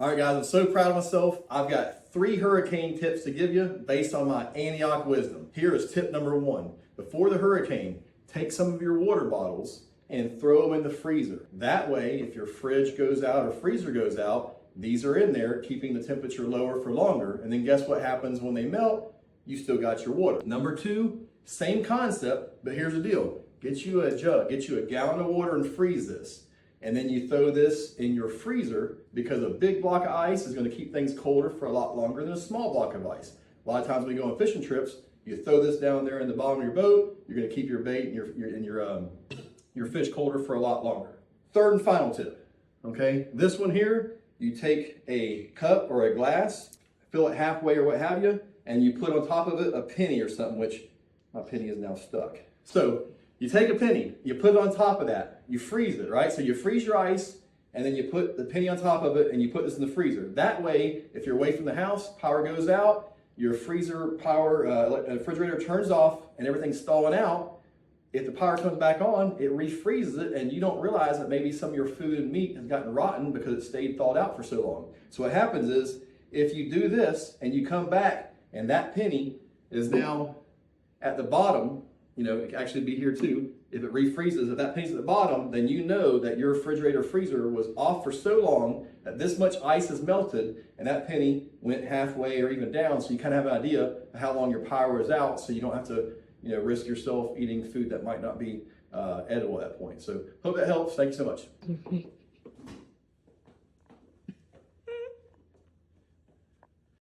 All right, guys, I'm so proud of myself. I've got 3 hurricane tips to give you based on my Antioch wisdom. Here is tip number 1. Before the hurricane, take some of your water bottles and throw them in the freezer. That way, if your fridge goes out or freezer goes out, these are in there keeping the temperature lower for longer. And then guess what happens when they melt? You still got your water. Number 2, same concept, but here's the deal. Get you a jug, get you a gallon of water and freeze this. And then you throw this in your freezer because a big block of ice is going to keep things colder for a lot longer than a small block of ice. A lot of times when you go on fishing trips, you throw this down there in the bottom of your boat, you're going to keep your bait and your fish colder for a lot longer. Third and final tip, okay? This one here, you take a cup or a glass, fill it halfway or what have you, and you put on top of it a penny or something, which my penny is now stuck. So you take a penny, you put it on top of that, you freeze it, right? So you freeze your ice, and then you put the penny on top of it, and you put this in the freezer. That way, if you're away from the house, power goes out, your freezer power, refrigerator turns off, and everything's stalling out. If the power comes back on, it refreezes it, and you don't realize that maybe some of your food and meat has gotten rotten because it stayed thawed out for so long. So what happens is, if you do this, and you come back, and that penny is now at the bottom, you know, it can actually be here too. If it refreezes, if that penny's at the bottom, then you know that your refrigerator freezer was off for so long that this much ice has melted and that penny went halfway or even down. So you kind of have an idea of how long your power is out, so you don't have to, you know, risk yourself eating food that might not be edible at that point. So hope that helps. Thank you so much.